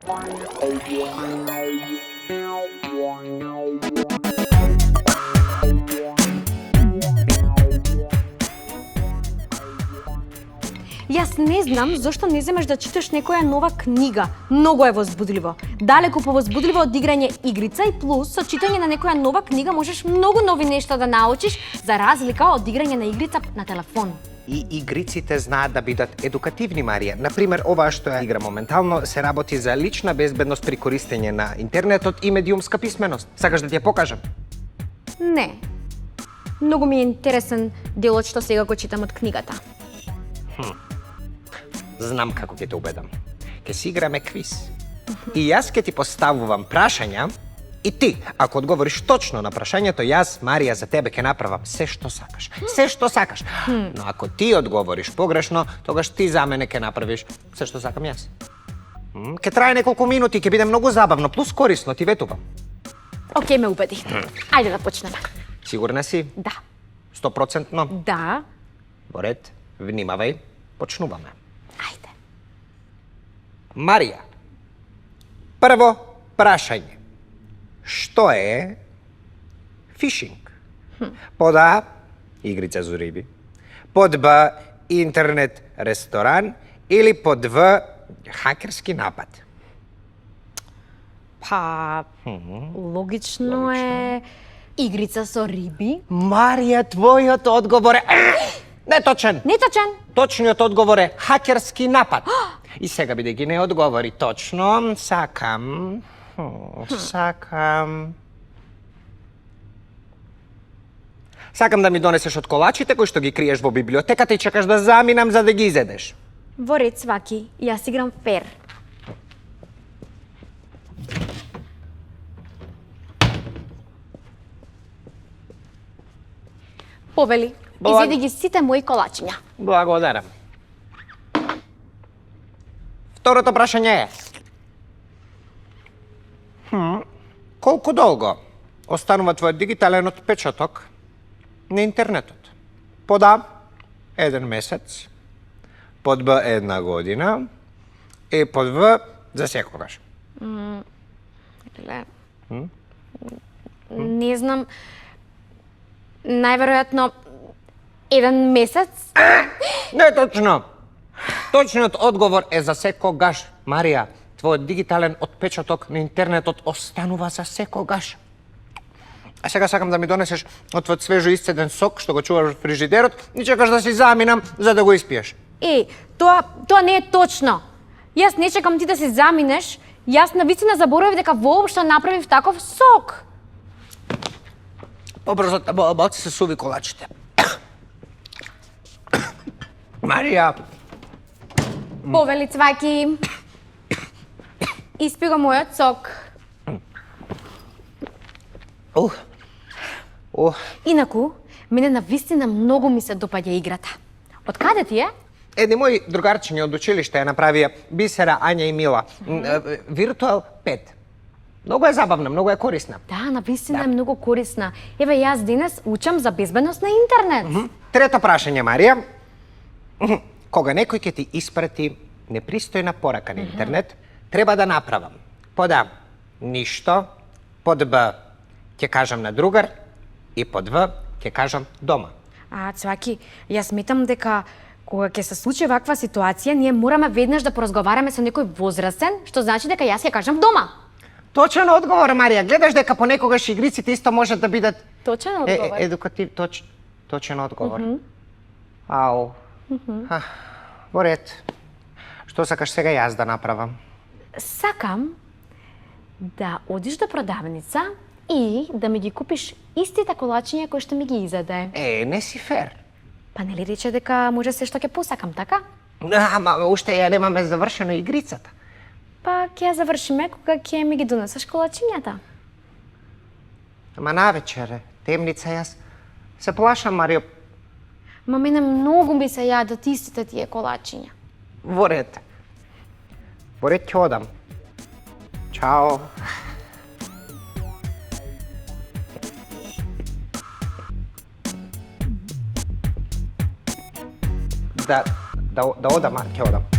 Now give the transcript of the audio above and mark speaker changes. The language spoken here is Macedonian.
Speaker 1: Јас не знам зошто не земеш да читаш некоја нова книга. Многу е возбудливо. Далеку повозбудливо од играње игрица и плюс со читање на некоја нова книга можеш многу нови нешта да научиш за разлика од играње на игрица на телефон.
Speaker 2: И игриците знаат да бидат едукативни, Марија. Например, ова што ја игра моментално се работи за лична безбедност при користење на интернетот и медиумска писменост. Сакаш да ти ја покажам?
Speaker 1: Не. Многу ми е интересен делот што сега го читам од книгата.
Speaker 2: Знам како ќе те убедам. Ке си играме квиз. И јас ке ти поставувам прашања и ти, ако одговориш точно на прашањето, јас, Марија, за тебе ке направам се што сакаш. Се што сакаш. Но ако ти одговориш погрешно, тогаш ти за мене ке направиш се што сакам јас. Ке трае неколку минути, ке биде многу забавно, плюс корисно, ти ветувам.
Speaker 1: Океј, ме убеди. Ајде да почнеме.
Speaker 2: Сигурна си?
Speaker 1: Да.
Speaker 2: 100%?
Speaker 1: Да.
Speaker 2: Во ред, внимавај, почнуваме.
Speaker 1: Ајде.
Speaker 2: Марија, прво прашање. Што е фишинг? Под А, игрица за риби. Под Б, интернет ресторан. Или под В, хакерски напад.
Speaker 1: Па, логично е игрица со риби.
Speaker 2: Марија, твојот одговор е... Неточен!
Speaker 1: Неточен.
Speaker 2: Точниот одговор е хакерски напад. И сега бидејќи не одговори точно, сакам да ми донесеш од колачите кои што ги криеш во библиотеката и чекаш да заминам за да ги изедеш.
Speaker 1: Во ред, сваки. Јас играм фер. Повели, изеди ги сите мои колачиња.
Speaker 2: Благодарам. Второто прашање е... Колку долго останува твојот дигитален отпечаток на интернетот? Под А, 1 месец, под Б, 1 година и под В, за секогаш.
Speaker 1: Не знам, најверојатно 1 месец.
Speaker 2: Не точно. Точниот одговор е за секогаш, Марија. Твојот дигитален отпечаток на интернетот останува за секогаш. А сега сакам да ми донесеш од твојот свежо исцеден сок што го чуваш во фрижидерот и чекаш да си заминам за да го испиеш.
Speaker 1: Тоа не е точно. Јас не чекам ти да се заминеш. Јас навистина заборавив дека воопшто направив таков сок.
Speaker 2: Побрзо, балци се суви колачите. Марија.
Speaker 1: Повели, цваки. Испи го мојот сок. Инаку, мене навистина многу ми се допаѓа играта. Од каде ти е?
Speaker 2: Едни мои другарчиња од училиште ја направија Бисера, Ања и Мила. Виртуал 5. Многу е забавна, многу е корисна.
Speaker 1: Да, навистина е многу корисна. Еве, јас денес учам за безбедност на интернет.
Speaker 2: Трето прашање, Марија. Кога некој ќе ти испрати непристојна порака на интернет, треба да направам. Под А, ништо. Под Б, ќе кажам на другар. И под В, ќе кажам дома.
Speaker 1: Цваки, јас сметам дека кога ќе се случи ваква ситуација, ние мораме веднаш да поразговараме со некој возрастен, што значи дека јас ќе кажам дома.
Speaker 2: Точен одговор, Марија. Гледаш дека понекогаш игриците исто можат да бидат...
Speaker 1: Точен одговор.
Speaker 2: Точен одговор. Ау. Во ред. Што сакаш сега јас да направам?
Speaker 1: Сакам да одиш до продавница и да ми ги купиш истите колачиња кои што ми ги изеде.
Speaker 2: Не си фер.
Speaker 1: Па нели рече дека може се што ќе посакам, така?
Speaker 2: Ама уште ја немаме завршено игрицата.
Speaker 1: Па ќе ја завршиме кога ќе ми ги донесеш колачињата.
Speaker 2: Ама навечере, темница, јас се плашам, Марио.
Speaker 1: Ма мене многу ми се јадат истите тие колачиња.
Speaker 2: Во ред. Во ред ќе одам. Чао. Да одам, ќе одам.